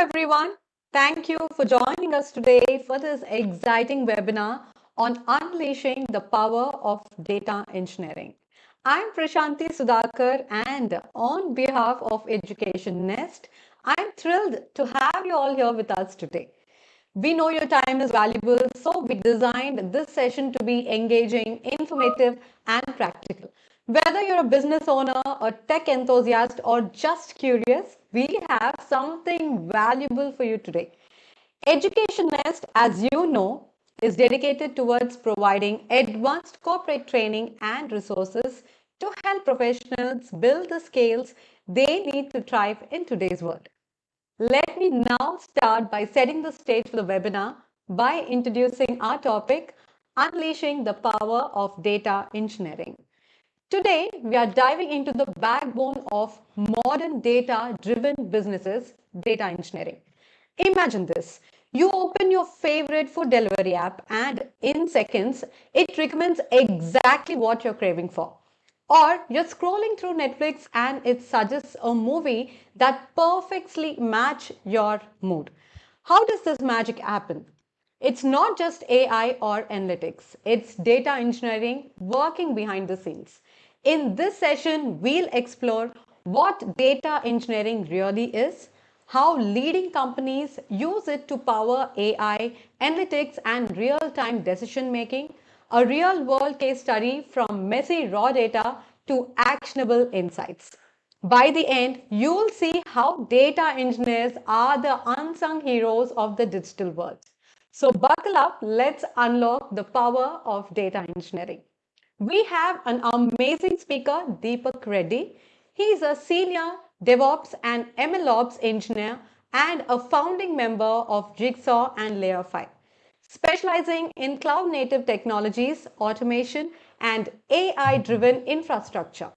everyone. Thank you for joining us today for this exciting webinar on unleashing the power of data engineering. I'm Prashanti Sudhakar, and on behalf of Education Nest, I'm thrilled to have you all here with us today. We know your time is valuable, so we designed this session to be engaging, informative, and practical. Whether you're a business owner, a tech enthusiast, or just curious, we have something valuable for you today. Education Nest, as you know, is dedicated towards providing advanced corporate training and resources to help professionals build the skills they need to thrive in today's world. Let me now start by setting the stage for the webinar by introducing our topic, Unleashing the Power of Data Engineering. Today, we are diving into the backbone of modern data-driven businesses, data engineering. Imagine this. You open your favorite food delivery app and in seconds, it recommends exactly what you're craving for. Or you're scrolling through Netflix and it suggests a movie that perfectly match your mood. How does this magic happen? It's not just AI or analytics, it's data engineering working behind the scenes. In this session, we'll explore what data engineering really is, how leading companies use it to power AI, analytics, and real time decision making, a real world case study from messy raw data to actionable insights. By the end, you'll see how data engineers are the unsung heroes of the digital world. So buckle up, let's unlock the power of data engineering. We have an amazing speaker, Deepak Reddy. He is a senior DevOps and MLOps engineer and a founding member of Jigsaw and Layer 5, specializing in cloud native technologies, automation, and AI driven infrastructure.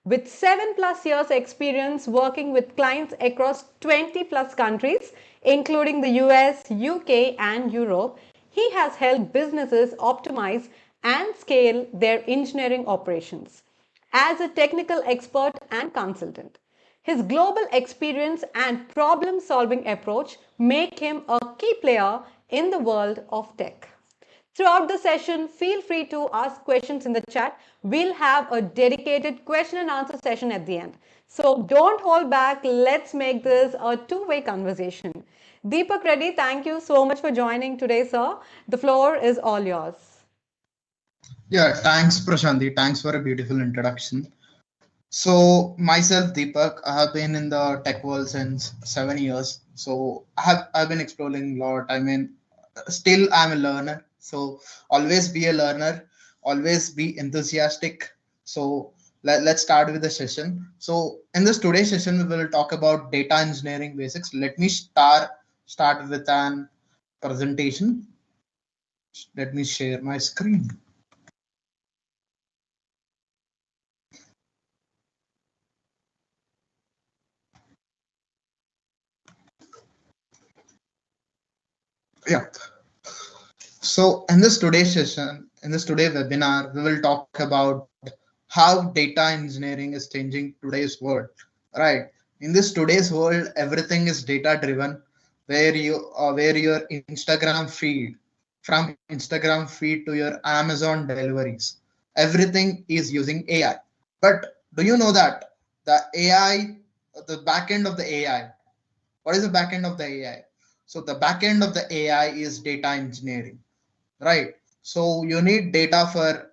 With 7+ years experience working with clients across 20+ countries, including the US, UK, and Europe, he has helped businesses optimize and scale their engineering operations. As a technical expert and consultant, his global experience and problem solving approach make him a key player in the world of tech. Throughout the session, feel free to ask questions in the chat. We'll have a dedicated question and answer session at the end. So don't hold back. Let's make this a two-way conversation. Deepak Reddy, thank you so much for joining today, sir. The floor is all yours. Yeah, thanks, Prashanti. Thanks for a beautiful introduction. So myself, Deepak, I have been in the tech world since 7 years. So I've been exploring a lot. I mean, still I'm a learner. So always be a learner, always be enthusiastic. So let's start with the session. So in this today's session, we will talk about data engineering basics. Let me start with an presentation. Let me share my screen. Yeah. So in this today's session, in this today webinar, we will talk about how data engineering is changing today's world. Right. In this today's world, everything is data driven, where your Instagram feed, from Instagram feed to your Amazon deliveries, everything is using AI. But do you know that the AI, the back end of the AI, what is the back end of the AI? So the back end of the AI is data engineering, right? So you need data for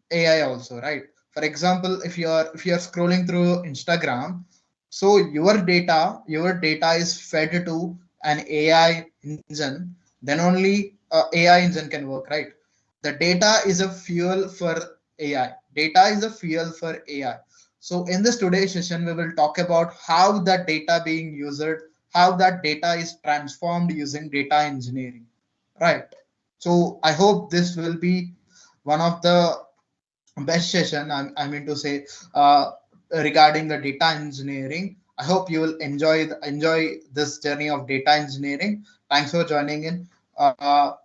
AI also, right? For example, if you're scrolling through Instagram, so your data is fed to an AI engine, then only AI engine can work, right? The data is a fuel for AI. Data is a fuel for AI. So in this today's session, we will talk about how that data being used, how that data is transformed using data engineering, right? So I hope this will be one of the best session. I mean to say regarding the data engineering. I hope you will enjoy this journey of data engineering. Thanks for joining in. I'll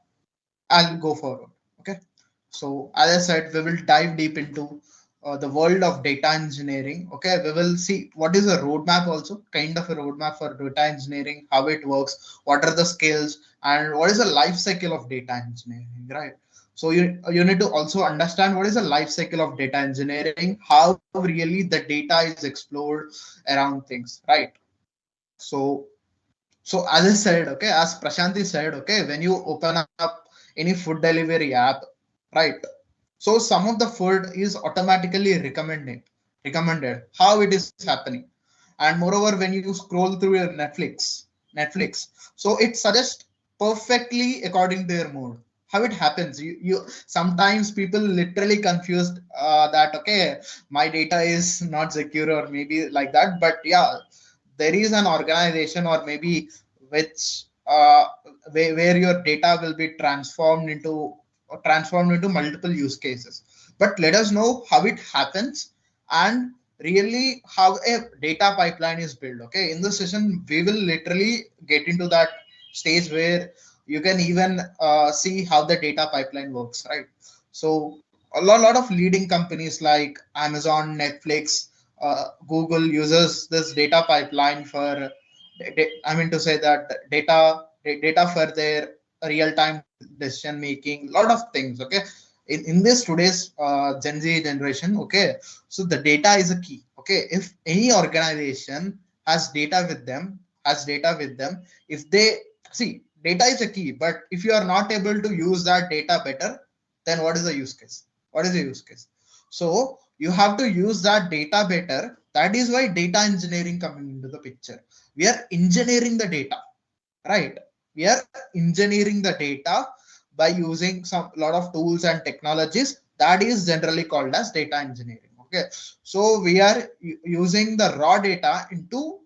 go forward. Okay. So as I said, we will dive deep into the world of data engineering. Okay, we will see what is a roadmap, also kind of a roadmap for data engineering, how it works, what are the skills, and what is the life cycle of data engineering, right? So you need to also understand what is the life cycle of data engineering, how really the data is explored around things, right? So as I said, okay, as Prashanti said, okay, when you open up any food delivery app, right? So some of the food is automatically recommended. How it is happening? And moreover, when you scroll through your Netflix, so it suggests perfectly according to your mood. How it happens? You sometimes people literally confused that okay, my data is not secure or maybe like that. But yeah, there is an organization or maybe which where your data will be transformed into multiple use cases. But let us know how it happens and really how a data pipeline is built. Okay, in this session we will literally get into that stage where you can even see how the data pipeline works, right? So a lot of leading companies like Amazon, Netflix, Google uses this data pipeline for, I mean to say that data for their real time decision making, lot of things. Okay, in this today's Gen Z generation, okay, so the data is a key. Okay, if any organization has data with them, if they see, data is a key, but if you are not able to use that data better, then what is the use case? What is the use case? So you have to use that data better. That is why data engineering coming into the picture. We are engineering the data, right? We are engineering the data by using some lot of tools and technologies. That is generally called as data engineering. Okay, so we are using the raw data into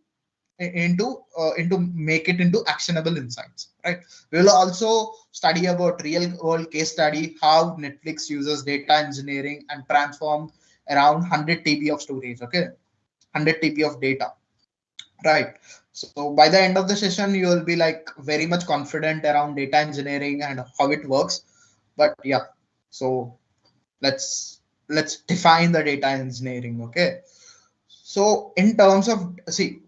make it into actionable insights, right? We will also study about real world case study how Netflix uses data engineering and transform around 100 TB of storage. Okay, 100 TB of data, right? So by the end of the session you will be like very much confident around data engineering and how it works. But yeah, so let's define the data engineering. Okay, so in terms of, see,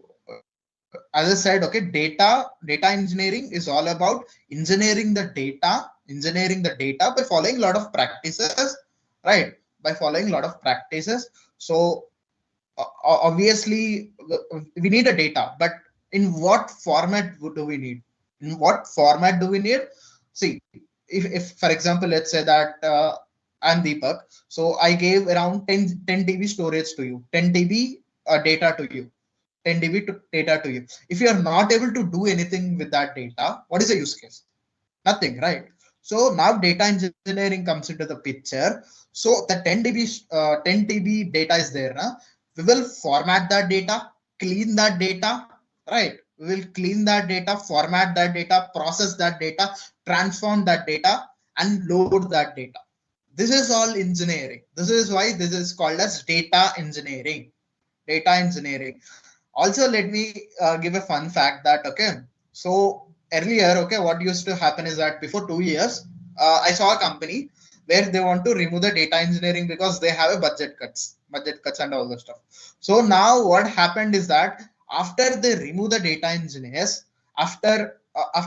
as I said, okay, data engineering is all about engineering the data by following a lot of practices, right? By following a lot of practices. So obviously we need a data, but in what format do we need? In what format do we need? See, if for example, let's say that I'm Deepak, so I gave around 10 TB storage to you, 10 TB data to you, 10 dB data to you. If you are not able to do anything with that data, what is the use case? Nothing, right? So now data engineering comes into the picture. So the 10 TB data is there. Now we will format that data, clean that data, right? We will clean that data, format that data, process that data, transform that data, and load that data. This is all engineering. This is why this is called as data engineering. Data engineering. Also, let me give a fun fact that okay, so earlier, okay, what used to happen is that before 2 years, I saw a company where they want to remove the data engineering because they have a budget cuts and all that stuff. So now what happened is that after they remove the data engineers, after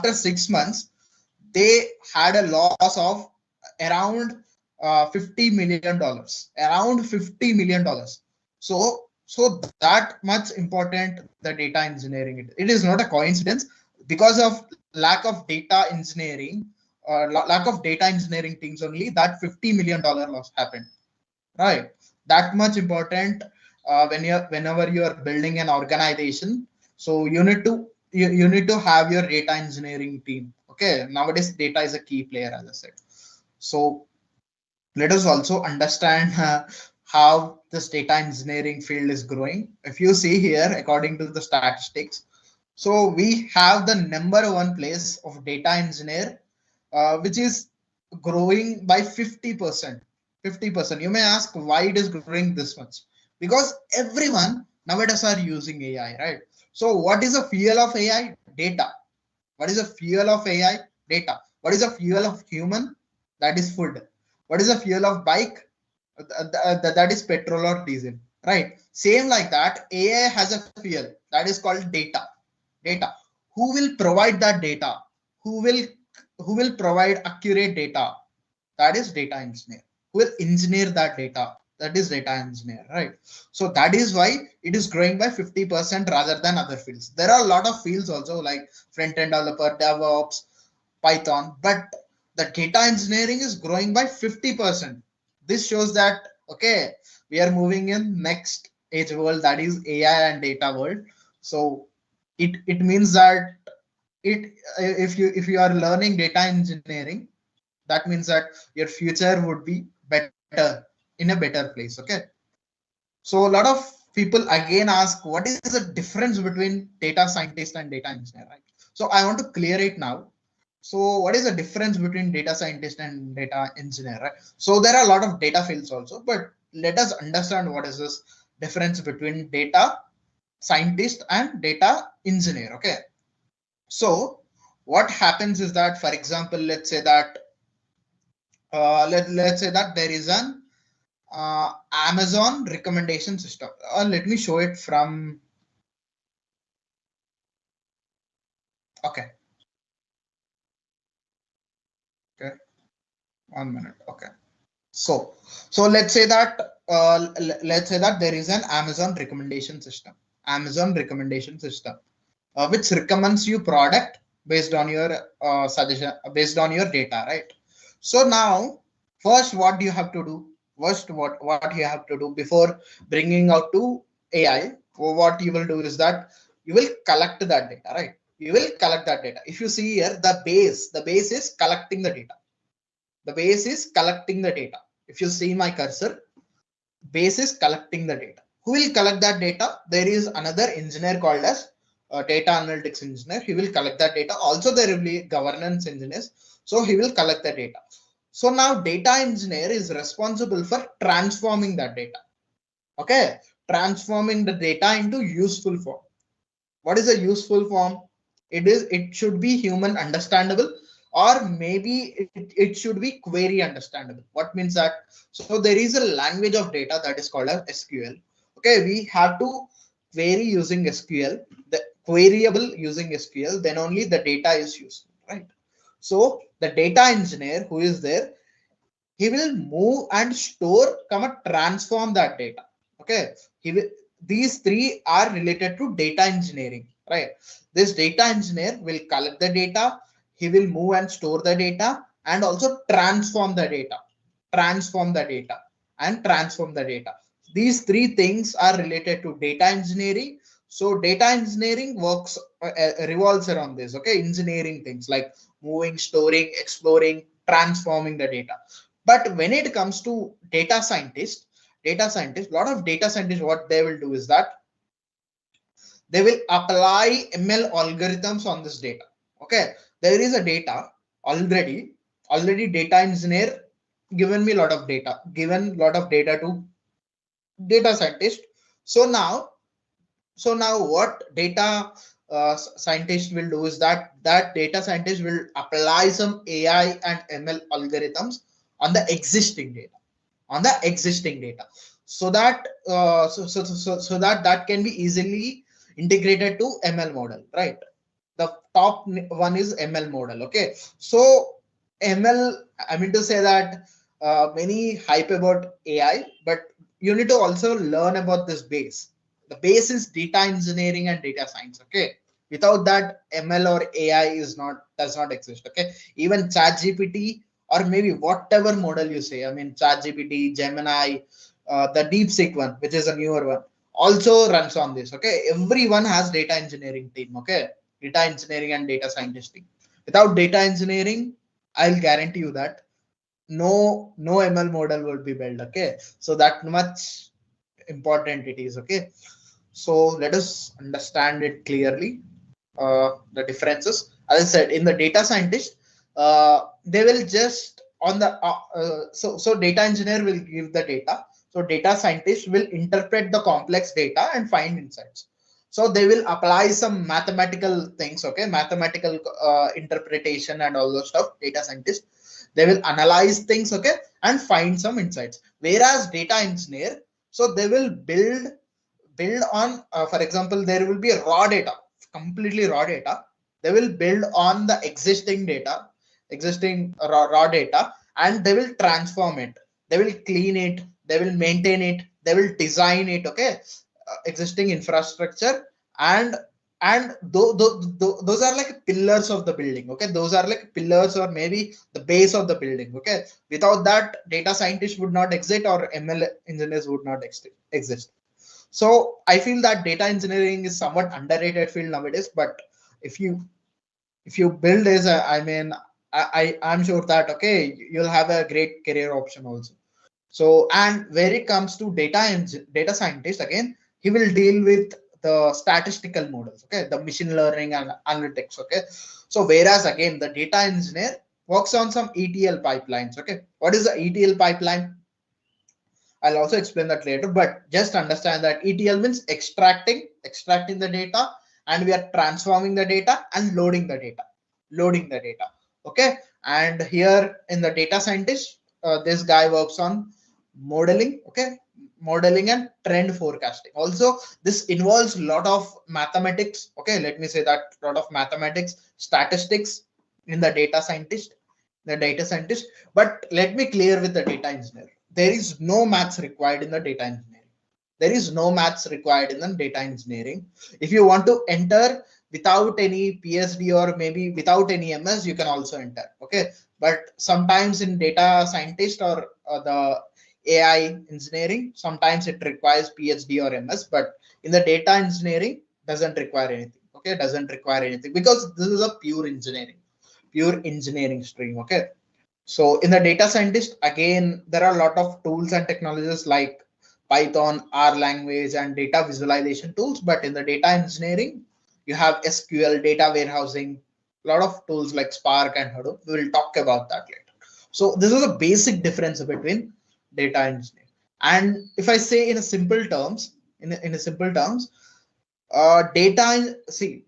6 months, they had a loss of around $50 million, around $50 million. So that much important the data engineering. It is not a coincidence. Because of lack of data engineering, lack of data engineering teams only, that $50 million loss happened, right? That much important whenever you are building an organization. So you need to have your data engineering team. Okay, nowadays data is a key player, as I said. So let us also understand how this data engineering field is growing. If you see here, according to the statistics, so we have the number one place of data engineer, which is growing by 50%. 50%. You may ask why it is growing this much? Because everyone nowadays are using AI, right? So what is the fuel of AI? Data. What is the fuel of AI? Data. What is the fuel of human? That is food. What is the fuel of bike? That is petrol or diesel, right? Same like that, AI has a fuel that is called data. Who will provide that data? Who will who will provide accurate data? That is data engineer. Who will engineer that data? That is data engineer, right? So that is why it is growing by 50% rather than other fields. There are a lot of fields also like front-end developer, DevOps, Python, but the data engineering is growing by 50%. This shows that, okay, we are moving in next age world, that is AI and data world. So it means that it if you are learning data engineering, that means that your future would be better, in a better place. Okay, so a lot of people again ask, what is the difference between data scientist and data engineer, right? So I want to clear it now. So what is the difference between data scientist and data engineer, right? So there are a lot of data fields also, but let us understand what is this difference between data scientist and data engineer. Okay, so what happens is that, for example, let's say that there is an Amazon recommendation system. Let me show it from. Okay, okay, 1 minute. Okay, so let's say that there is an Amazon recommendation system. Amazon recommendation system, which recommends you product based on your suggestion, based on your data, right? So now, first, what do you have to do? First, what you have to do before bringing out to AI? What you will do is that you will collect that data, right? You will collect that data. If you see here, the base is collecting the data. The base is collecting the data. If you see my cursor, base is collecting the data. Who will collect that data? There is another engineer called as data analytics engineer. He will collect that data. Also, there will be governance engineers. So he will collect the data. So now data engineer is responsible for transforming that data. Okay, transforming the data into useful form. What is a useful form? It should be human understandable, or maybe it should be query understandable. What means that? So there is a language of data that is called as SQL. Okay, we have to query using SQL, the queryable using SQL, then only the data is useful, right? So the data engineer who is there, he will move and store, comma, transform that data. Okay, he will, these three are related to data engineering, right? This data engineer will collect the data, he will move and store the data, and also transform the data, transform the data, and transform the data. These three things are related to data engineering. So data engineering works revolves around this. Okay, engineering things like moving, storing, exploring, transforming the data. But when it comes to a lot of data scientists, what they will do is that they will apply ML algorithms on this data. Okay, there is a data already data engineer given lot of data to data scientist. So now what data scientist will do is that data scientist will apply some AI and ML algorithms on the existing data, so that that can be easily integrated to ML model, right? The top one is ML model. Okay, so ML, I mean to say that many hype about AI, but you need to also learn about this base. The base is data engineering and data science. Okay, without that, ML or AI does not exist. Okay, even ChatGPT or maybe whatever model you say, I mean ChatGPT, Gemini, the DeepSeek one, which is a newer one, also runs on this. Okay, everyone has data engineering team. Okay, data engineering and data scientist team. Without data engineering, I'll guarantee you that no ML model will be built. Okay, so that much important it is. Okay, so let us understand it clearly. The differences, as I said, in the data scientist, they will just on the so data engineer will give the data, so data scientist will interpret the complex data and find insights. So they will apply some mathematical things, okay, mathematical interpretation and all those stuff. Data scientists, they will analyze things, okay, and find some insights. Whereas data engineer, so they will build on, for example, there will be a raw data, completely raw data. They will build on the existing data, existing raw data, and they will transform it. They will clean it, they will maintain it, they will design it, okay, existing infrastructure. And those are like pillars of the building, okay, those are like pillars or maybe the base of the building, okay. Without that, data scientists would not exist or ML engineers would not exist. So I feel that data engineering is somewhat underrated field nowadays. But if you build this, I mean, I'm sure that, okay, you'll have a great career option also. So, and where it comes to data scientist, again, he will deal with the statistical models, okay, the machine learning and analytics, okay. So whereas again the data engineer works on some ETL pipelines, okay. What is the ETL pipeline? I'll also explain that later, but just understand that ETL means extracting the data, and we are transforming the data and loading the data. Okay. And here in the data scientist, this guy works on modeling, okay, modeling and trend forecasting. Also, this involves a lot of mathematics. Okay, let me say that, a lot of mathematics, statistics in the data scientist. But let me clear with the data engineer, there is no maths required in the data engineering. There is no maths required in the data engineering. If you want to enter without any PhD or maybe without any MS, you can also enter, okay. But sometimes in data scientist or the AI engineering, sometimes it requires PhD or MS, but in the data engineering doesn't require anything, okay, doesn't require anything, because this is a pure engineering stream, okay. So in the data scientist, again, there are a lot of tools and technologies like Python, R language, and data visualization tools. But in the data engineering, you have SQL, data warehousing, a lot of tools like Spark and Hadoop. We will talk about that later. So this is a basic difference between data engineering. And if I say in a simple terms, in a simple terms, data, see,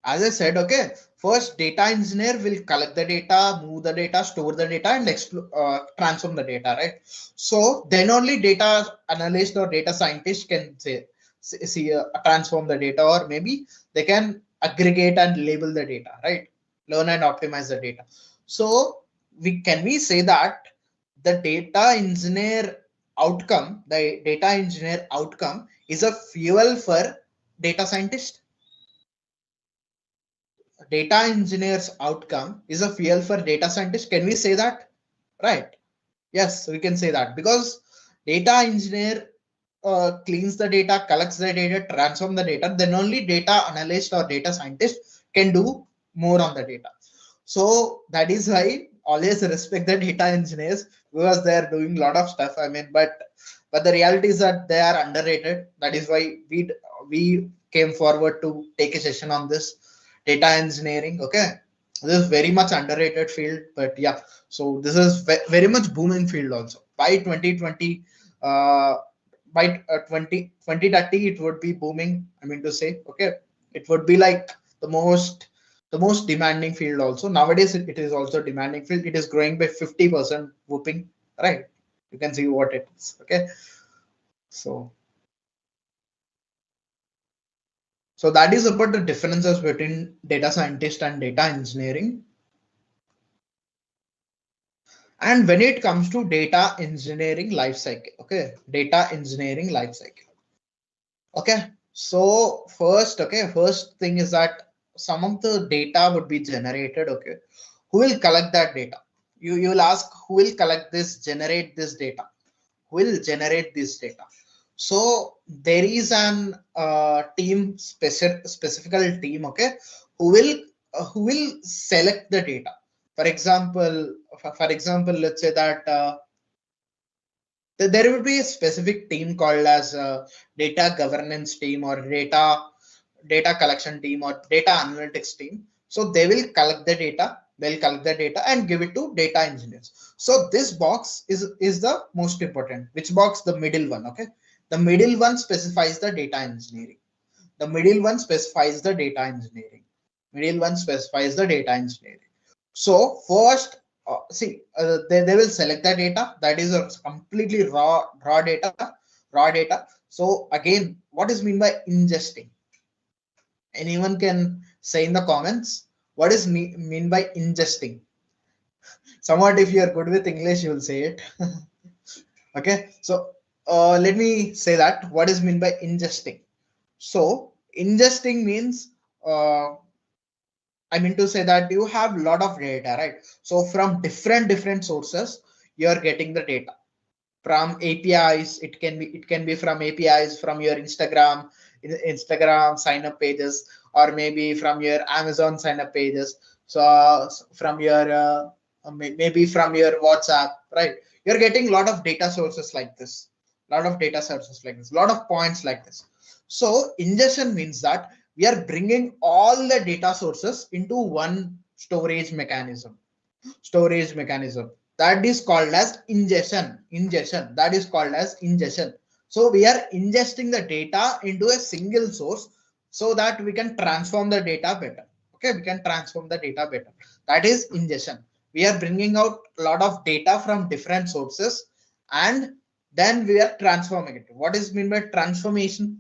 as I said, okay, first data engineer will collect the data, move the data, store the data, and transform the data, right? So then only data analyst or data scientist can transform the data, or maybe they can aggregate and label the data, right? Learn and optimize the data. So we say that the data engineer outcome is a fuel for data scientist. Data engineer's outcome is a fuel for data scientists. Can we say that? Right. Yes, we can say that, because data engineer cleans the data, collects the data, transform the data, then only data analyst or data scientist can do more on the data. So that is why always respect the data engineers, because they are doing a lot of stuff. I mean, but the reality is that they are underrated. That is why we came forward to take a session on this data engineering. Okay, this is very much underrated field, but yeah, so this is very much booming field also. By 2020, by 2030, it would be booming, I mean to say, okay, it would be like the most demanding field also. Nowadays it is also demanding field. It is growing by 50% whooping, right? You can see what it is, okay. So that is about the differences between data scientist and data engineering. And when it comes to data engineering life cycle, okay, data engineering life cycle. Okay, so first thing is that some of the data would be generated, okay. Who will collect that data? You'll ask, who will collect this, generate this data? Who will generate this data? So there is an team, specific team, okay, who will select the data. For example, let's say that there will be a specific team called as a data governance team, or data collection team, or data analytics team. So they will collect the data, They'll collect the data and give it to data engineers. So this box is the most important. Which box? The middle one. Okay, the middle one specifies the data engineering. The middle one specifies the data engineering. Middle one specifies the data engineering. So first, they will select the data. That is a completely raw data. Raw data. So again, what is mean by ingesting? Anyone can say in the comments what is mean by ingesting. Somewhat, if you are good with English, you will say it. Okay, so let me say that what is mean by ingesting. So ingesting means I mean to say that you have a lot of data, right? So from different sources, you are getting the data from APIs. It can be from APIs from your Instagram sign up pages, or maybe from your Amazon sign up pages. So from your maybe from your WhatsApp, right? You're getting a lot of data sources like this, lot of data sources like this, lot of points like this. So ingestion means that we are bringing all the data sources into one storage mechanism that is called as ingestion. That is called as ingestion. So we are ingesting the data into a single source so that we can transform the data better. Okay, we can transform the data better. That is ingestion. We are bringing out a lot of data from different sources, and then we are transforming it. What is mean by transformation?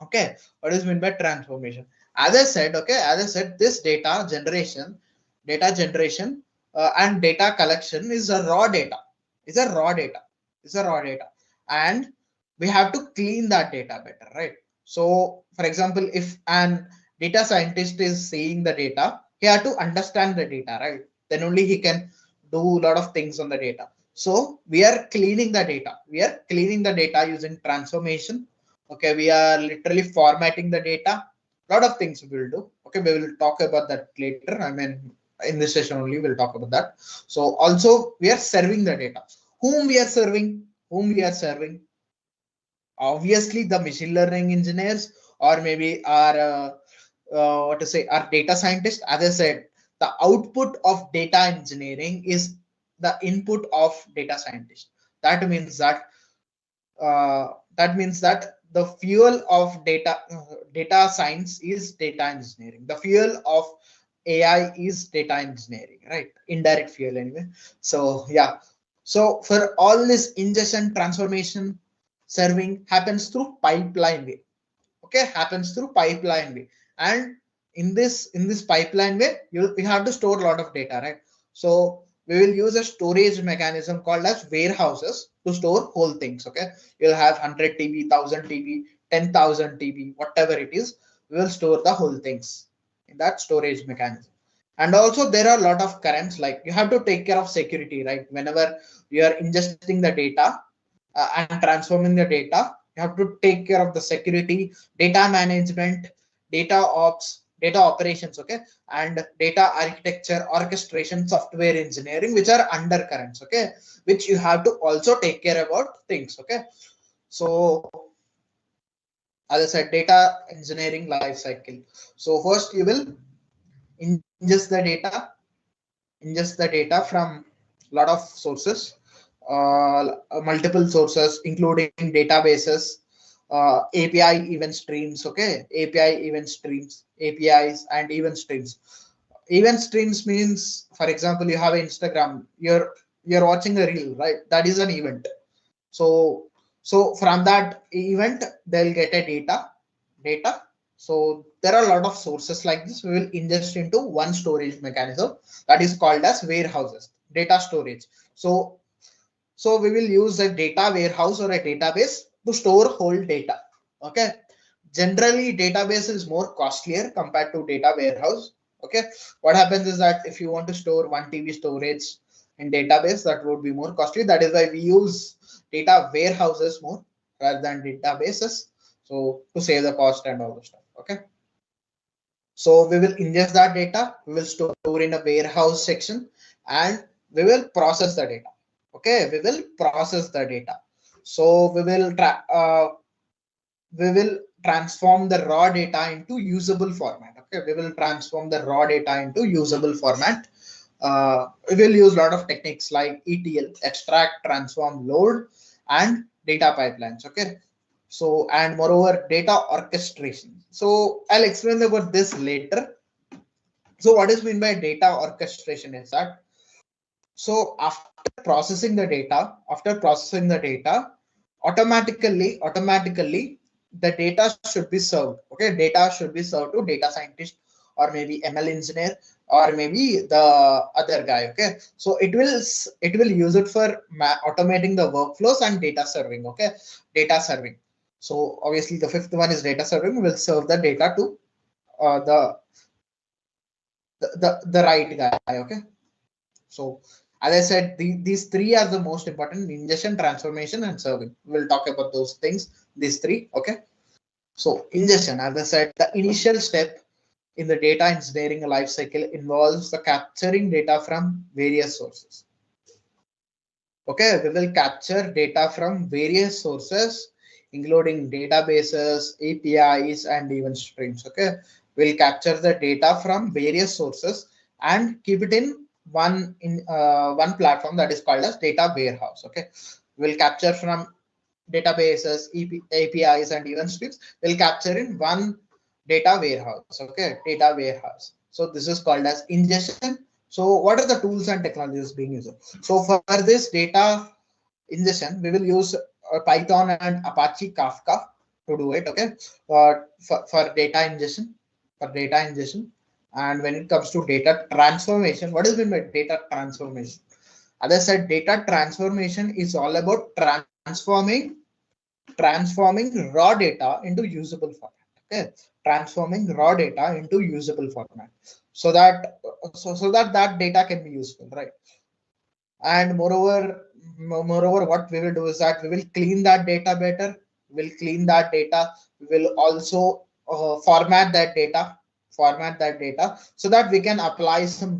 Okay, what is meant by transformation? As I said, okay, as I said, this data generation and data collection is a raw data. Is a raw data. Is a raw data, and we have to clean that data better, right? So, for example, if an data scientist is seeing the data, he has to understand the data, right? Then only he can do a lot of things on the data. So we are cleaning the data. We are cleaning the data using transformation. Okay, we are literally formatting the data. A lot of things we will do. Okay, we will talk about that later. I mean, in this session only we'll talk about that. So also we are serving the data. Whom we are serving? Whom we are serving? Obviously the machine learning engineers, or maybe our what to say, our data scientists. As I said, the output of data engineering is the input of data scientist. That means that the fuel of data science is data engineering. The fuel of AI is data engineering, right? Indirect fuel anyway. So yeah, so for all this ingestion, transformation, serving happens through pipeline way. Okay, happens through pipeline way. And in this pipeline way, you have to store a lot of data, right? So we will use a storage mechanism called as warehouses to store whole things. Okay, you'll have 100 TB, 1000 TB, 10,000 TB, whatever it is. We will store the whole things in that storage mechanism. And also there are a lot of currents, like you have to take care of security, right? Whenever you are ingesting the data and transforming the data, you have to take care of the security, data management, data ops, data operations, okay, and data architecture, orchestration, software engineering, which are undercurrents, okay, which you have to also take care about things. Okay, so as I said, data engineering life cycle. So first you will ingest the data from a lot of sources, multiple sources, including databases, API event streams, okay, API event streams, APIs and event streams. Event streams means, for example, you have Instagram, you're watching a reel, right? That is an event. So from that event, they'll get a data. So there are a lot of sources like this. We will ingest into one storage mechanism that is called as warehouses, data storage. So we will use a data warehouse or a database to store whole data. Okay. Generally, database is more costlier compared to data warehouse. Okay. What happens is that if you want to store 1 TB storage in database, that would be more costly. That is why we use data warehouses more rather than databases. So to save the cost and all the stuff. Okay. So we will ingest that data. We will store in a warehouse section, and we will process the data. Okay, we will process the data. So we will transform the raw data into usable format. Okay, we will transform the raw data into usable format. We will use a lot of techniques like ETL, extract, transform, load, and data pipelines. Okay, so and moreover data orchestration. So I'll explain about this later. So what is meant by data orchestration is that, so after processing the data, automatically the data should be served. Okay, data should be served to data scientist or maybe ML engineer or maybe the other guy. Okay, so it will use it for automating the workflows and data serving. Okay, data serving. So obviously the fifth one is data serving. Will serve the data to uh, the, the right guy. Okay, so as I said, these three are the most important: ingestion, transformation, and serving. We'll talk about those things, these three. Okay. So ingestion, as I said, the initial step in the data engineering life cycle involves the capturing data from various sources. Okay, we will capture data from various sources, including databases, APIs, and even streams. Okay, we'll capture the data from various sources and keep it in one platform that is called as data warehouse. Okay, we'll capture from databases, APIs, and even streams. We'll capture in one data warehouse. Okay, data warehouse. So this is called as ingestion. So what are the tools and technologies being used? So for this data ingestion, we will use Python and Apache Kafka to do it. Okay, for data ingestion, And when it comes to data transformation, what is meant by data transformation? As I said, data transformation is all about transforming raw data into usable format. Okay, transforming raw data into usable format, so that that data can be useful, right? And moreover, what we will do is that we will clean that data better. We'll clean that data. We will also format that data so that we can apply some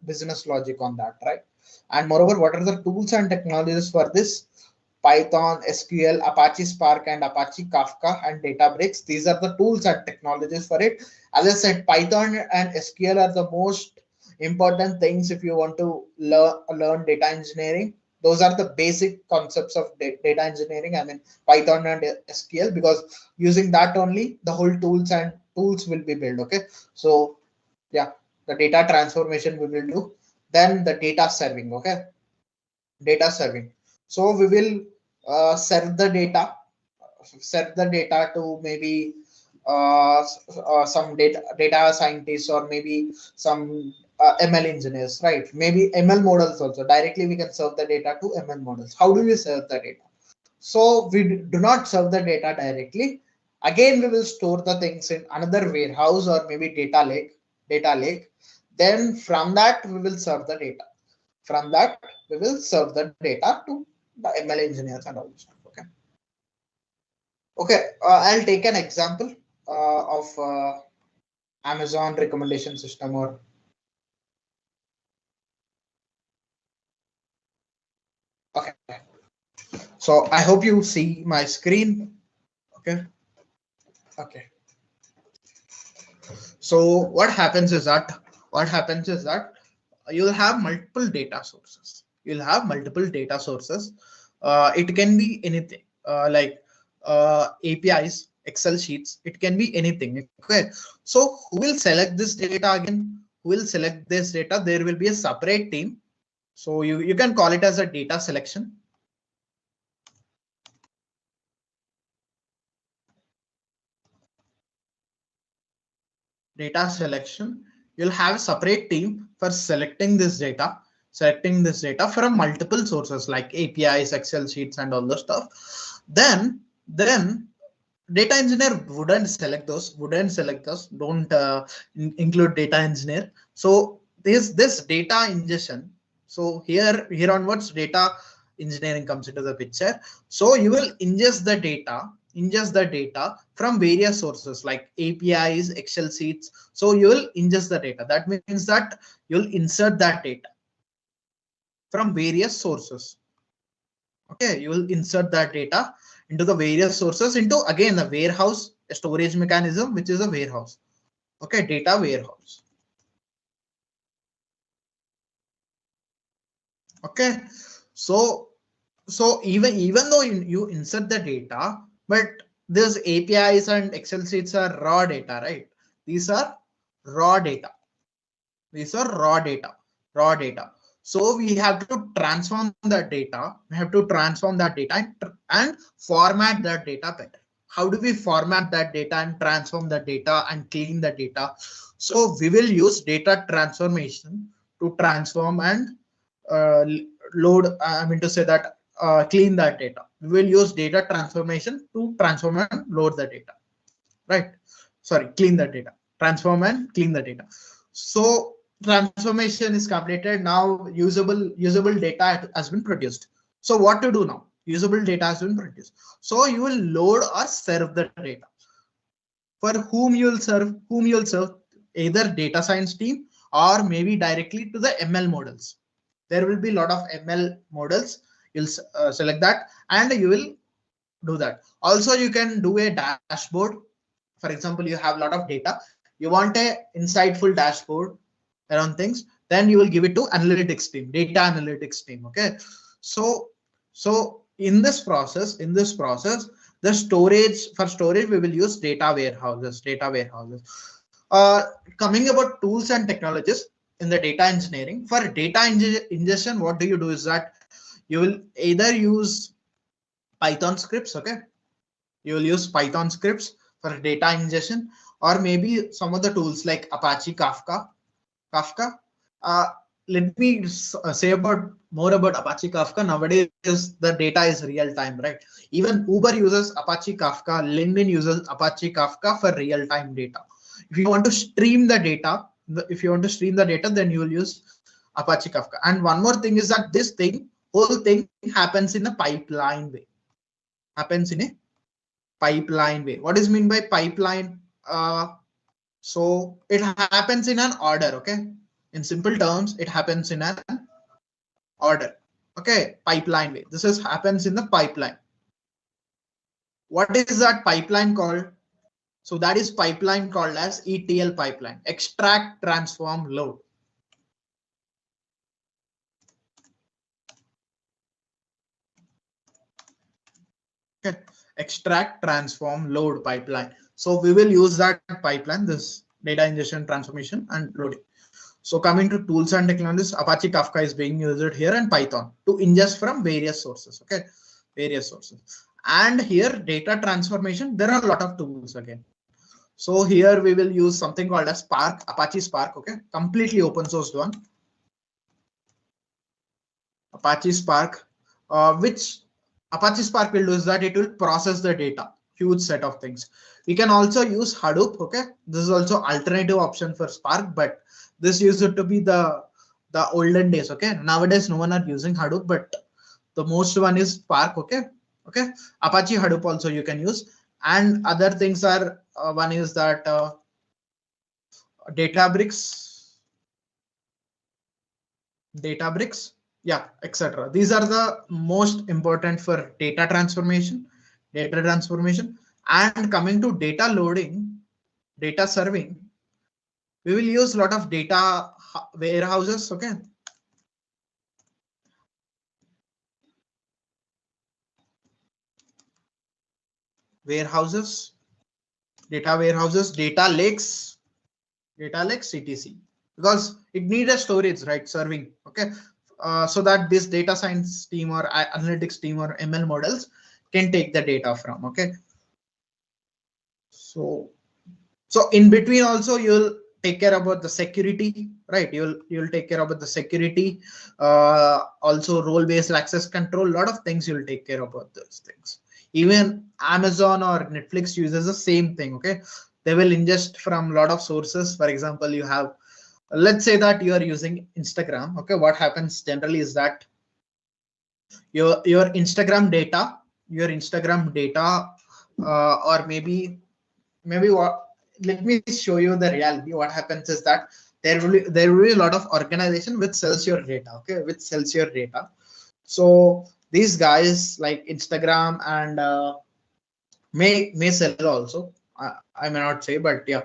business logic on that, right? And moreover, what are the tools and technologies for this? Python, SQL, Apache Spark, and Apache Kafka and Databricks. These are the tools and technologies for it. As I said, Python and SQL are the most important things if you want to learn data engineering. Those are the basic concepts of data engineering. I mean, Python and SQL, because using that only the whole tools will be built. Okay, so yeah, the data transformation we will do. Then the data serving. Okay, data serving. So we will serve the data to maybe some data scientists or maybe some ML engineers, right? Maybe ML models also. Directly we can serve the data to ML models. How do we serve the data? So we do not serve the data directly. Again, we will store the things in another warehouse or maybe data lake. Then from that we will serve the data. From that we will serve the data to the ML engineers and all this stuff. Okay. Okay. I'll take an example of Amazon recommendation system or okay. So I hope you see my screen. Okay. Okay. So what happens is that you'll have multiple data sources. It can be anything like APIs, Excel sheets. It can be anything. Okay. So who will select this data again? Who will select this data? There will be a separate team. So you can call it as a data selection. Data selection. You'll have a separate team for selecting this data from multiple sources like APIs, Excel sheets, and all the stuff. Then data engineer wouldn't select those. Don't include data engineer. So this data ingestion. So here onwards, data engineering comes into the picture. So you will ingest the data from various sources like APIs, Excel sheets. So you will ingest the data. That means that you'll insert that data from various sources. Okay, you will insert that data into the various sources into again the warehouse, a storage mechanism, which is a warehouse. Okay, data warehouse. Okay, so even though you insert the data, but these APIs and Excel sheets are raw data, right? These are raw data. These are raw data. So we have to transform that data. We have to transform that data and format that data better. How do we format that data and transform the data and clean the data? So we will use data transformation to transform and uh, load. I mean to say that clean that data. We will use data transformation to transform and load the data. Right? Sorry, clean the data. Transform and clean the data. So transformation is completed. Now usable data has been produced. So what to do now? Usable data has been produced. So you will load or serve the data. For whom you'll serve, either data science team or maybe directly to the ML models. There will be a lot of ML models. You'll select that and you will do that. Also, you can do a dashboard. For example, you have a lot of data. You want a insightful dashboard around things. Then you will give it to analytics team, data analytics team. Okay. So in this process, the storage, we will use data warehouses. Uh, Coming about tools and technologies in the data engineering, for data ingestion, what do you do is that you will either use Python scripts. Okay, you will use Python scripts for data ingestion, or maybe some of the tools like Apache Kafka. Uh, Let me say about more about Apache Kafka. Nowadays, the data is real time, right? Even Uber uses Apache Kafka. LinkedIn uses Apache Kafka for real time data. If you want to stream the data, then you will use Apache Kafka. And one more thing is that whole thing happens in a pipeline way. What is mean by pipeline? So it happens in an order. Okay, in simple terms, it happens in an order. Okay, pipeline way. This is happens in the pipeline. What is that pipeline called? So that is pipeline called as ETL pipeline, extract, transform, load. Okay, extract, transform, load pipeline. So we will use that pipeline, this data ingestion, transformation, and loading. So coming to tools and technologies, Apache Kafka is being used here, and Python to ingest from various sources. Okay, various sources. And here data transformation, there are a lot of tools again. So here we will use something called as Spark, Apache Spark. Okay, completely open sourced one. Apache Spark, which Apache Spark will do is that it will process the data, huge set of things. We can also use Hadoop. Okay, this is also alternative option for Spark, but this used to be the olden days. Okay, nowadays no one are using Hadoop, but the most one is Spark. Okay, Apache Hadoop also you can use, and other things are one is that Databricks, yeah, etc. These are the most important for data transformation. And coming to data loading, data serving, we will use a lot of data warehouses. Okay, data warehouses, data lakes, etc, because it needs a storage, right? Serving. Okay, so that this data science team or analytics team or ML models can take the data from. Okay, so in between also you'll take care about the security, right? You'll take care about the security, also role based access control. A lot of things you'll take care about those things. Even Amazon or Netflix uses the same thing. Okay, they will ingest from a lot of sources. For example, you have, let's say that you are using Instagram. Okay, what happens generally is that your Instagram data, or maybe what, let me show you the reality. What happens is that there will be a lot of organization which sells your data. Okay, which sells your data. So these guys like Instagram and may sell also. I may not say, but yeah.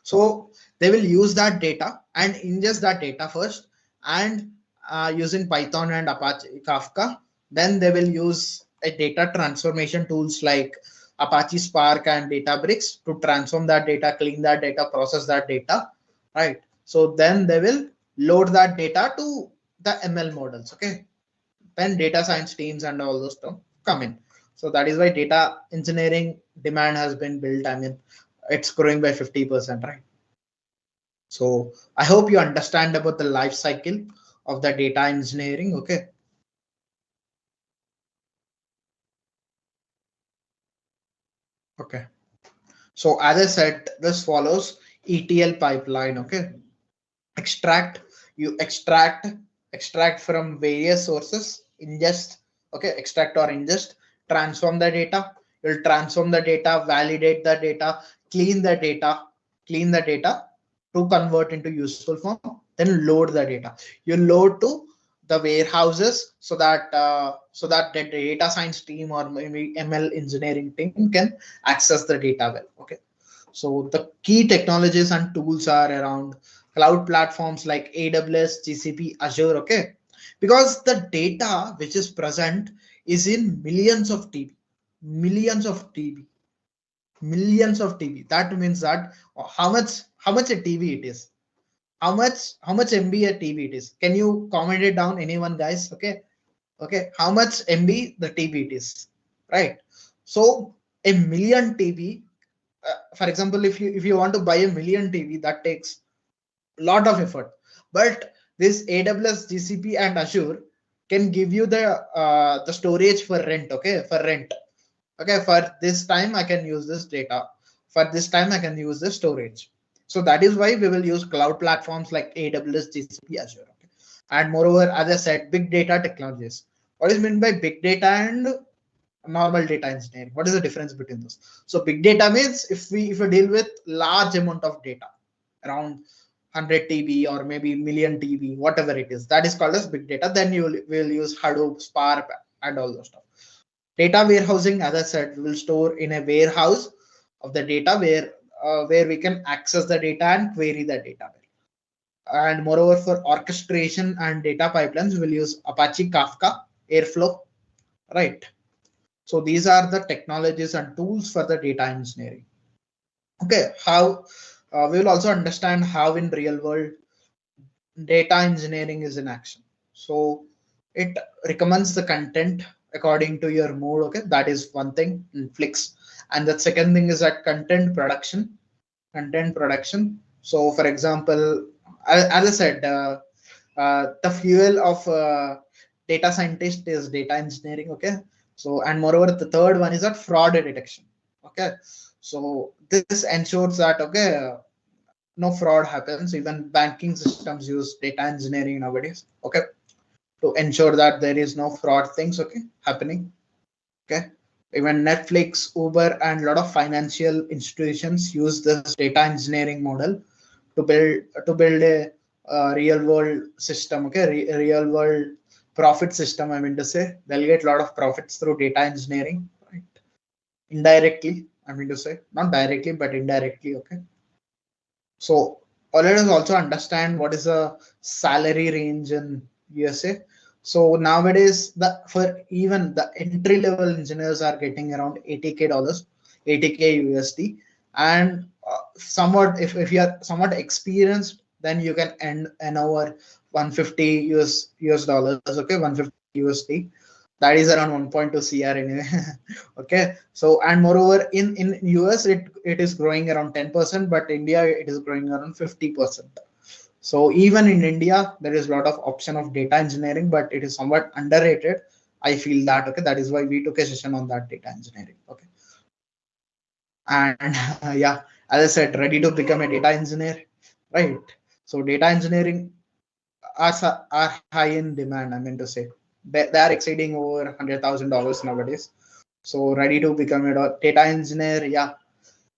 So they will use that data and ingest that data first, and using Python and Apache Kafka, then they will use a data transformation tools like Apache Spark and Databricks to transform that data, clean that data, process that data, right? So then they will load that data to the ML models, okay? Then data science teams and all those stuff come in. So that is why data engineering demand has been built. I mean, it's growing by 50%, right? So I hope you understand about the life cycle of the data engineering. Okay. Okay. So as I said, this follows ETL pipeline. Okay. Extract, you extract from various sources, ingest, okay, extract or ingest, transform the data. You'll transform the data, validate the data, clean the data, clean the data to convert into useful form, then load the data. You load to the warehouses so that the data science team or maybe ML engineering team can access the data well. Okay. So the key technologies and tools are around cloud platforms like AWS, GCP, Azure, okay? Because the data which is present is in millions of TB, millions of TB, millions of TB. That means that how much a TB it is, how much MB a TB it is. Can you comment it down, anyone, guys? Okay, okay, how much MB the TB it is, right? So a million TB, for example, if you want to buy a million TV, that takes a lot of effort. But this AWS, GCP, and Azure can give you the storage for rent. Okay, for rent. Okay, for this time I can use this data. For this time I can use the storage. So that is why we will use cloud platforms like AWS, GCP, Azure. Okay? And moreover, as I said, big data technologies. What is meant by big data and normal data engineering? What is the difference between those? So big data means if we deal with large amount of data, around 100 TB or maybe million TB, whatever it is, that is called as big data. Then you will use Hadoop, Spark, and all those stuff. Data warehousing, as I said, we will store in a warehouse of the data where we can access the data and query the data. And moreover, for orchestration and data pipelines, we'll use Apache Kafka, Airflow, right? So these are the technologies and tools for the data engineering. Okay, how we will also understand how in real world data engineering is in action. So it recommends the content according to your mood. Okay, that is one thing, Netflix. And the second thing is that content production. Content production. So for example, as I said, the fuel of data scientist is data engineering. Okay, so and moreover, the third one is that fraud detection. Okay, so this ensures that no fraud happens. Even banking systems use data engineering nowadays. Okay, to ensure that there is no fraud things happening. Okay, even Netflix, Uber, and a lot of financial institutions use this data engineering model to build a real world system. Okay, real world profit system. I mean to say they'll get a lot of profits through data engineering, right? Indirectly, I mean to say, not directly but indirectly. Okay, so let us also understand what is the salary range in USA. So nowadays, the for even the entry level engineers are getting around 80K dollars, 80K USD, and somewhat if you are somewhat experienced, then you can earn over 150 US dollars. Okay, 150 USD. That is around 1.2 CR anyway. Okay, so and moreover in US it is growing around 10%, but India it is growing around 50%. So even in India, there is a lot of option of data engineering, but it is somewhat underrated. I feel that. Okay, that is why we took a session on that data engineering. Okay, and yeah, as I said, ready to become a data engineer, right? So data engineering are high in demand. I mean to say they are exceeding over $100,000 nowadays. So ready to become a data engineer, yeah.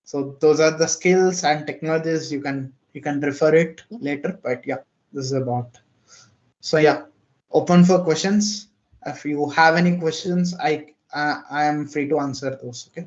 So those are the skills and technologies. You can refer it later, but yeah, this is about. So yeah, open for questions. If you have any questions, I am free to answer those. Okay.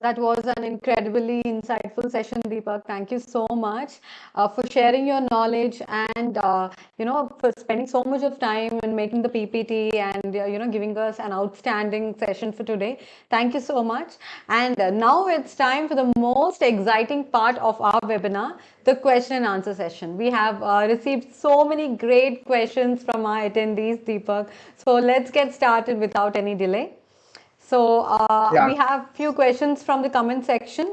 That was an incredibly insightful session, Deepak. Thank you so much for sharing your knowledge and for spending so much of time and making the PPT and giving us an outstanding session for today. Thank you so much. And now it's time for the most exciting part of our webinar, the question and answer session. We have received so many great questions from our attendees, Deepak. So let's get started without any delay. So Yeah. we have few questions from the comment section.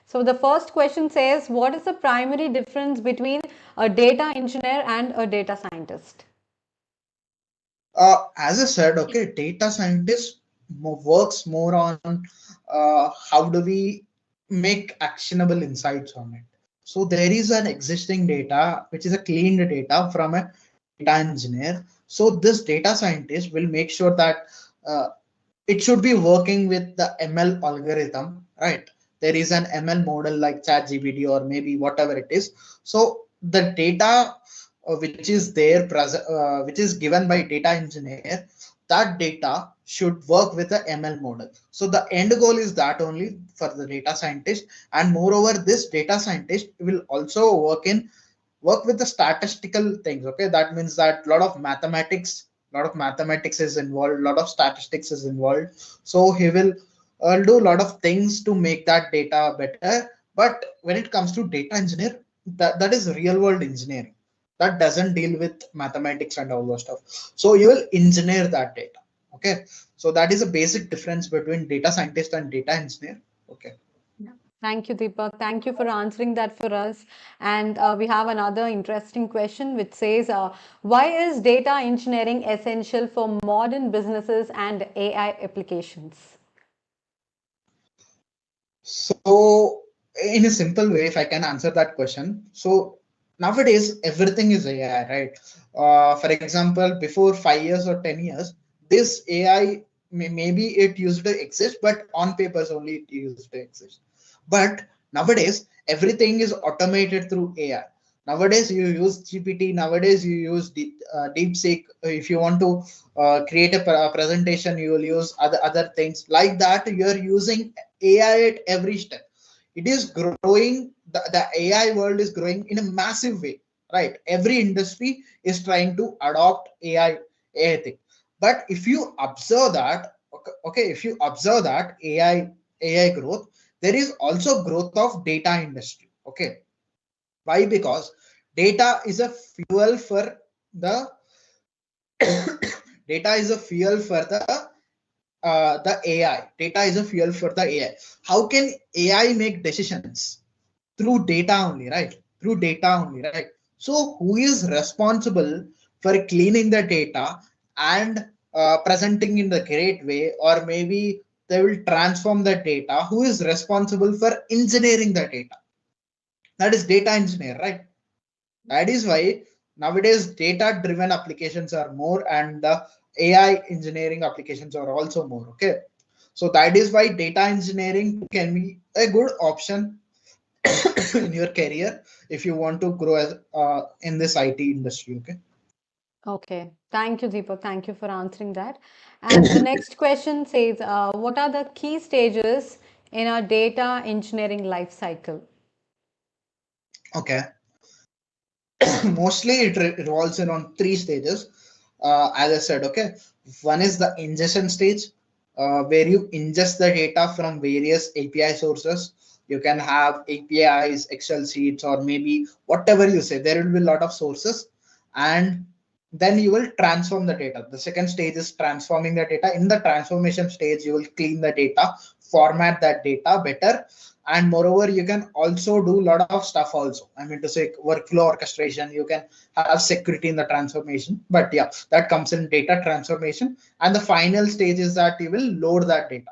So the first question says, what is the primary difference between a data engineer and a data scientist? As I said, okay, data scientist works more on how do we make actionable insights on it. So there is an existing data, which is a cleaned data from a data engineer. So this data scientist will make sure that uh, it should be working with the ML algorithm, right? There is an ML model like ChatGPT or maybe whatever it is. So the data which is there present, which is given by data engineer, that data should work with the ML model. So the end goal is that only for the data scientist, and moreover, this data scientist will also work with the statistical things. Okay, that means that a lot of mathematics is involved, a lot of statistics is involved. So he will do a lot of things to make that data better. But when it comes to data engineer, that is real world engineering, that doesn't deal with mathematics and all those stuff. So you will engineer that data. Okay, so that is a basic difference between data scientist and data engineer. Okay. Yeah. Thank you, Deepak. Thank you for answering that for us. And we have another interesting question which says, why is data engineering essential for modern businesses and AI applications? So, in a simple way, if I can answer that question, so nowadays everything is AI, right? For example, before 5 years or 10 years, this AI maybe it used to exist, but on papers only it used to exist. But nowadays everything is automated through AI. Nowadays you use GPT. Nowadays you use DeepSeek. If you want to create a presentation, you will use other things like that. You are using AI at every step. It is growing. The AI world is growing in a massive way, right? Every industry is trying to adopt AI thing. But if you observe that, okay, if you observe that AI growth, there is also growth of data industry. Okay, why? Because data is a fuel for the data is a fuel for the AI. Data is a fuel for the AI. How can AI make decisions? Through data only, right? Through data only, right? So who is responsible for cleaning the data and presenting in the great way, or maybe they will transform the data? Who is responsible for engineering the data? That is data engineer, right? That is why nowadays data driven applications are more, and the AI engineering applications are also more. Okay, so that is why data engineering can be a good option in your career if you want to grow as in this IT industry. Okay. Okay, thank you, Deepak. Thank you for answering that. And the next question says, what are the key stages in our data engineering life cycle? Okay. Mostly it revolves around three stages. As I said, okay, one is the ingestion stage, where you ingest the data from various API sources. You can have APIs, Excel sheets, or maybe whatever you say. There will be a lot of sources, and then you will transform the data. The second stage is transforming the data. In the transformation stage, you will clean the data, format that data better, and moreover you can also do a lot of stuff also. I mean to say workflow orchestration. You can have security in the transformation, but yeah, that comes in data transformation. And the final stage is that you will load that data.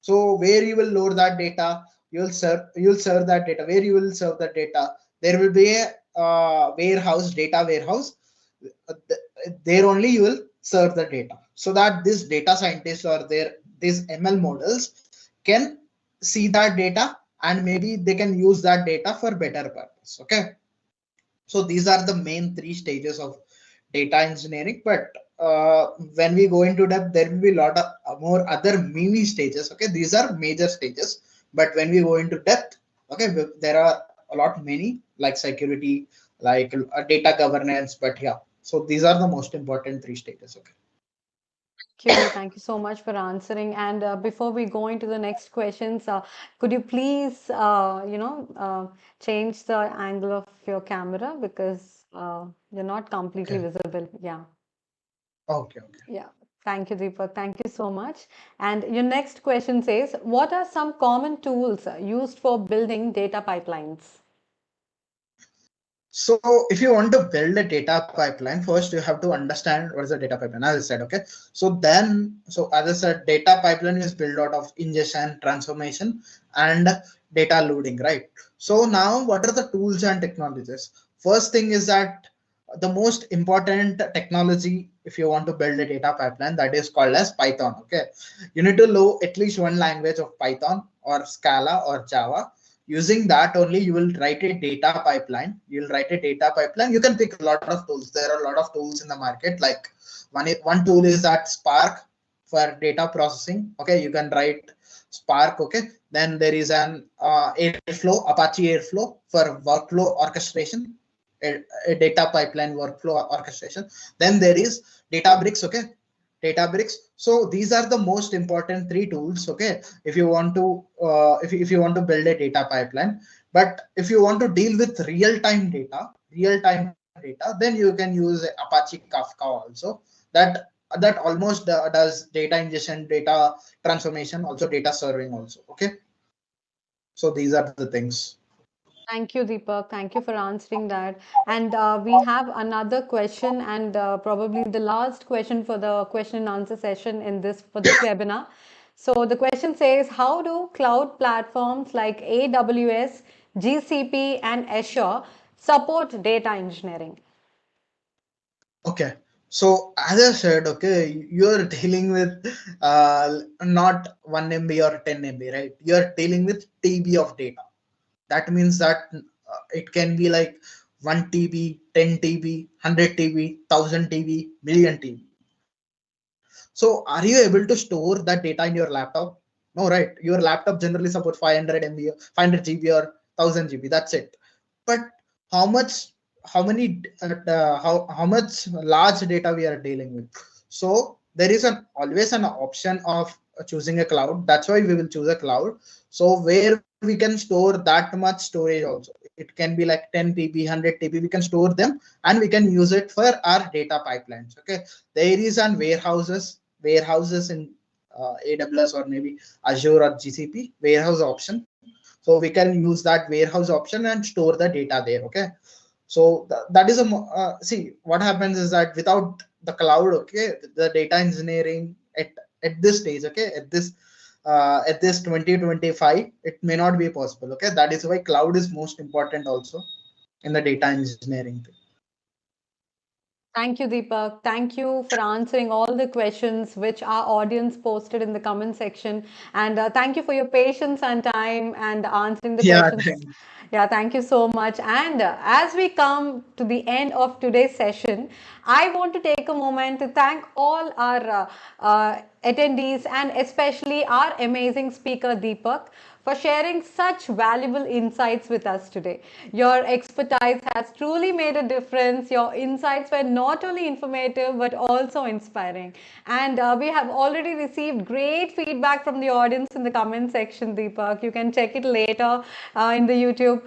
So where you will load that data, you'll serve that data. Where you will serve that data, there will be a warehouse, data warehouse. There only you will serve the data, so that this data scientists or these ML models can see that data, and maybe they can use that data for better purpose. Okay, so these are the main three stages of data engineering. But when we go into depth, there will be a lot of more other mini stages. Okay, these are major stages, but when we go into depth, okay, there are a lot many like security, like data governance. But yeah, so these are the most important three stages. Okay. Thank you so much for answering. And before we go into the next questions, could you please, change the angle of your camera because you're not completely Okay. visible. Yeah. Okay. Okay. Yeah. Thank you, Deepak. Thank you so much. And your next question says, what are some common tools used for building data pipelines? So if you want to build a data pipeline, first you have to understand what is a data pipeline, as I said, okay? So as I said, data pipeline is built out of ingestion, transformation, and data loading, right? So now what are the tools and technologies? First thing is that the most important technology, if you want to build a data pipeline, that is called as Python, okay? You need to know at least one language of Python or Scala or Java. Using that only, you will write a data pipeline. You'll write a data pipeline. You can pick a lot of tools. There are a lot of tools in the market. Like one tool is that Spark for data processing. Okay, you can write Spark. Okay, then there is an Airflow, Apache Airflow for workflow orchestration, a data pipeline workflow orchestration. Then there is Databricks. Okay, Databricks. So these are the most important three tools. Okay, if you want to if you want to build a data pipeline, but if you want to deal with real time data, then you can use Apache Kafka also. That almost does data ingestion, data transformation, also data serving also. Okay, so these are the things. Thank you, Deepak. Thank you for answering that. And we have another question, and probably the last question for the question and answer session in this for this webinar. So the question says, how do cloud platforms like AWS, GCP, and Azure support data engineering? Okay. So as I said, okay, you're dealing with not 1 MB or 10 MB, right? You're dealing with TB of data. That means that it can be like 1 TB, 10 TB, 100 TB, 1000 TB, million TB. So are you able to store that data in your laptop? No, right? Your laptop generally support 500 MB, 500 GB or 1000 GB. That's it. But how much, how many, how much large data we are dealing with? So there is an always an option of choosing a cloud. That's why we will choose a cloud. So where we can store that much storage also. It can be like 10 TB, 100 TB. We can store them and we can use it for our data pipelines. Okay, there is an warehouses in AWS or maybe Azure or GCP warehouse option. So we can use that warehouse option and store the data there. Okay, so that is a see what happens is that without the cloud, okay, the data engineering at this stage, okay, at this 2025, it may not be possible. Okay, that is why cloud is most important also in the data engineering thing. Thank you, Deepak. Thank you for answering all the questions which our audience posted in the comment section. And thank you for your patience and time and answering the Yeah, questions. Yeah, thank you so much. And as we come to the end of today's session, I want to take a moment to thank all our attendees and especially our amazing speaker, Deepak, for sharing such valuable insights with us today. Your expertise has truly made a difference. Your insights were not only informative but also inspiring. And we have already received great feedback from the audience in the comment section, Deepak. You can check it later in the YouTube.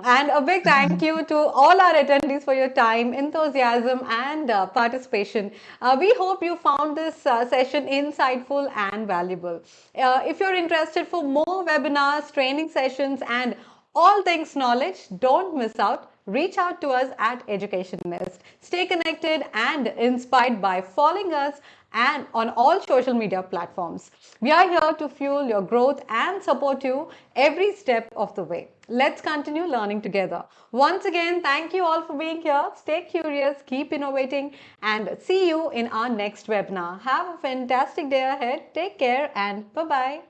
And a big thank you to all our attendees for your time, enthusiasm, and participation. We hope you found this session insightful and valuable. If you're interested for more webinars, training sessions, and all things knowledge, don't miss out. Reach out to us at Education Nest. Stay connected and inspired by following us and on all social media platforms. We are here to fuel your growth and support you every step of the way. Let's continue learning together. Once again, thank you all for being here. Stay curious, keep innovating, and see you in our next webinar. Have a fantastic day ahead. Take care and bye bye.